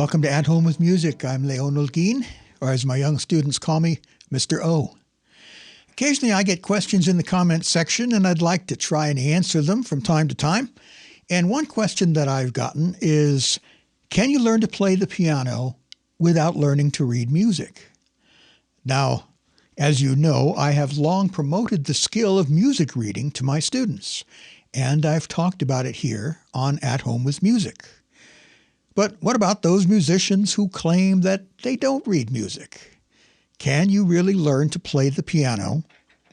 Welcome to At Home with Music. I'm Leon Olguin, or as my young students call me, Mr. O. Occasionally I get questions in the comments section, and I'd like to try and answer them from time to time. And one question that I've gotten is, can you learn to play the piano without learning to read music? Now, as you know, I have long promoted the skill of music reading to my students, and I've talked about it here on At Home with Music. But what about those musicians who claim that they don't read music? Can you really learn to play the piano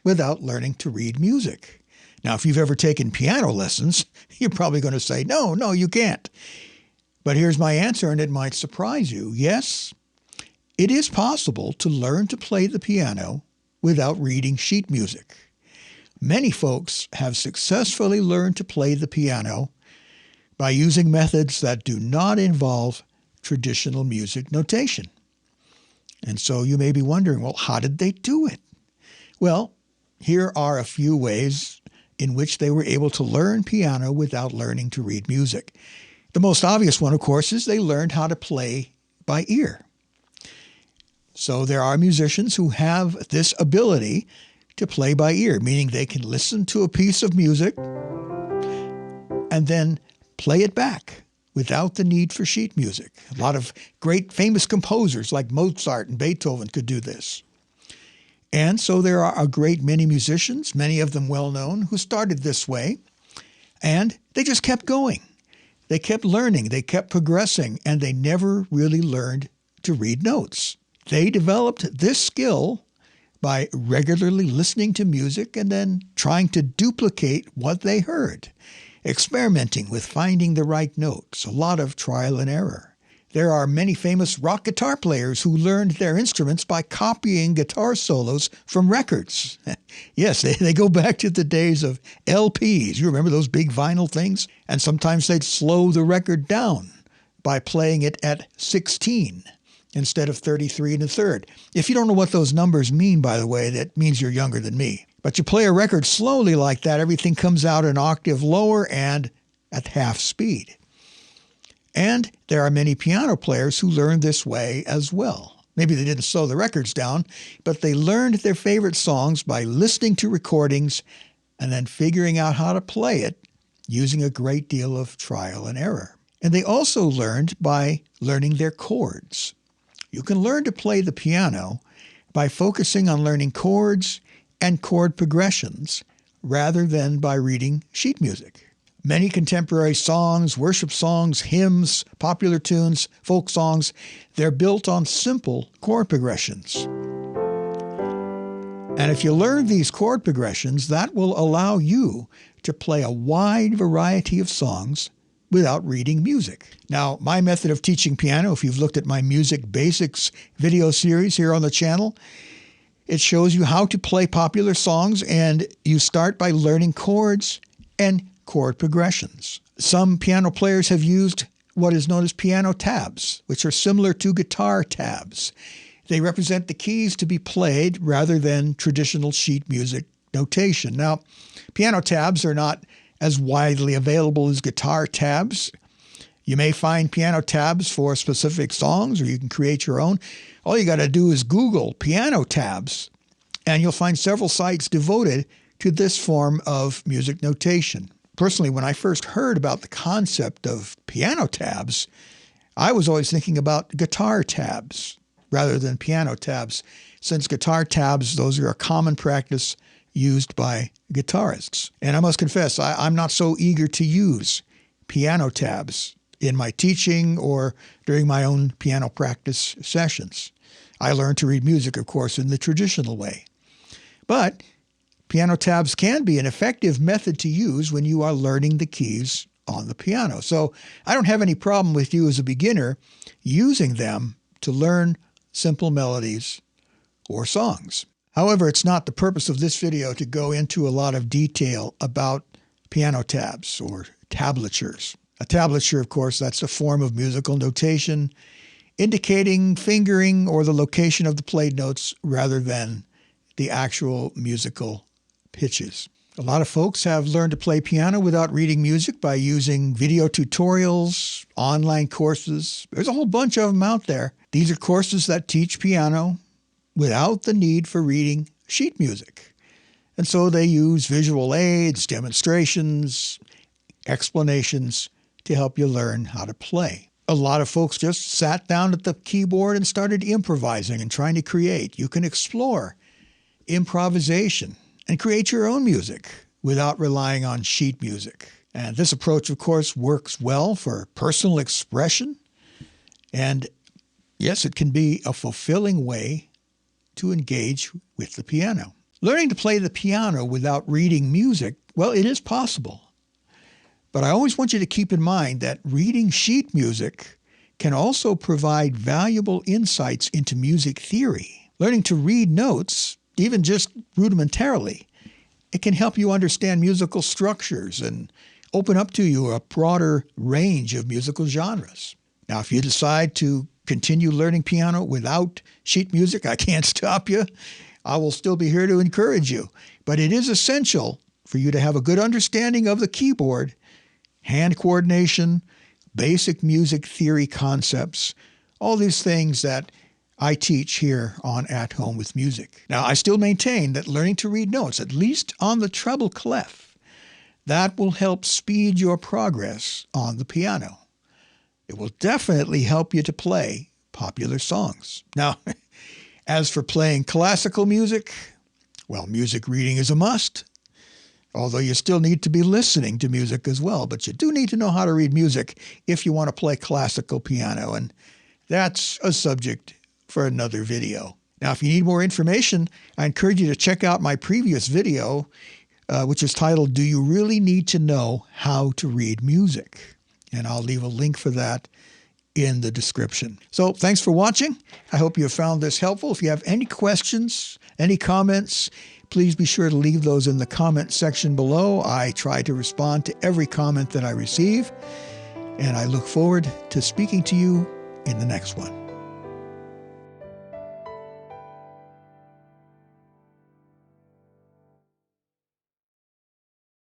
without learning to read music? Now, if you've ever taken piano lessons, you're probably going to say, no, you can't. But here's my answer, and it might surprise you. Yes, it is possible to learn to play the piano without reading sheet music. Many folks have successfully learned to play the piano by using methods that do not involve traditional music notation. And so you may be wondering, well, how did they do it? Well, here are a few ways in which they were able to learn piano without learning to read music. The most obvious one, of course, is they learned how to play by ear. So there are musicians who have this ability to play by ear, meaning they can listen to a piece of music and then play it back without the need for sheet music. A lot of great famous composers like Mozart and Beethoven could do this. And so there are a great many musicians, many of them well-known, who started this way, and they just kept going. They kept learning, they kept progressing, and they never really learned to read notes. They developed this skill by regularly listening to music and then trying to duplicate what they heard, experimenting with finding the right notes, a lot of trial and error. There are many famous rock guitar players who learned their instruments by copying guitar solos from records. Yes, they go back to the days of LPs. You remember those big vinyl things? And sometimes they'd slow the record down by playing it at 16 instead of 33 1/3. If you don't know what those numbers mean, by the way, that means you're younger than me. But you play a record slowly like that, everything comes out an octave lower and at half speed. And there are many piano players who learned this way as well. Maybe they didn't slow the records down, but they learned their favorite songs by listening to recordings and then figuring out how to play it using a great deal of trial and error. And they also learned by learning their chords. You can learn to play the piano by focusing on learning chords and chord progressions rather than by reading sheet music. Many contemporary songs, worship songs, hymns, popular tunes, folk songs, they're built on simple chord progressions. And if you learn these chord progressions, that will allow you to play a wide variety of songs without reading music. Now, my method of teaching piano, if you've looked at my Music Basics video series here on the channel, it shows you how to play popular songs, and you start by learning chords and chord progressions. Some piano players have used what is known as piano tabs, which are similar to guitar tabs. They represent the keys to be played rather than traditional sheet music notation. Now, piano tabs are not as widely available as guitar tabs. You may find piano tabs for specific songs, or you can create your own. All you got to do is Google piano tabs, and you'll find several sites devoted to this form of music notation. Personally, when I first heard about the concept of piano tabs, I was always thinking about guitar tabs rather than piano tabs, since guitar tabs, those are a common practice used by guitarists. And I must confess, I'm not so eager to use piano tabs in my teaching or during my own piano practice sessions. I learned to read music, of course, in the traditional way. But piano tabs can be an effective method to use when you are learning the keys on the piano. So I don't have any problem with you as a beginner using them to learn simple melodies or songs. However, it's not the purpose of this video to go into a lot of detail about piano tabs or tablatures. A tablature, of course, that's a form of musical notation indicating fingering or the location of the played notes rather than the actual musical pitches. A lot of folks have learned to play piano without reading music by using video tutorials, online courses. There's a whole bunch of them out there. These are courses that teach piano without the need for reading sheet music. And so they use visual aids, demonstrations, explanations to help you learn how to play. A lot of folks just sat down at the keyboard and started improvising and trying to create. You can explore improvisation and create your own music without relying on sheet music. And this approach, of course, works well for personal expression. And yes, it can be a fulfilling way to engage with the piano. Learning to play the piano without reading music, well, it is possible. But I always want you to keep in mind that reading sheet music can also provide valuable insights into music theory. Learning to read notes, even just rudimentarily, it can help you understand musical structures and open up to you a broader range of musical genres. Now, if you decide to continue learning piano without sheet music, I can't stop you. I will still be here to encourage you. But it is essential for you to have a good understanding of the keyboard, hand coordination, basic music theory concepts, all these things that I teach here on At Home with Music. Now, I still maintain that learning to read notes, at least on the treble clef, that will help speed your progress on the piano. It will definitely help you to play popular songs. Now, as for playing classical music, well, music reading is a must, although you still need to be listening to music as well. But you do need to know how to read music if you want to play classical piano, and that's a subject for another video. Now, if you need more information, I encourage you to check out my previous video, which is titled, Do You Really Need to Know How to Read Music? And I'll leave a link for that in the description. So thanks for watching. I hope you have found this helpful. If you have any questions, any comments, please be sure to leave those in the comment section below. I try to respond to every comment that I receive, and I look forward to speaking to you in the next one.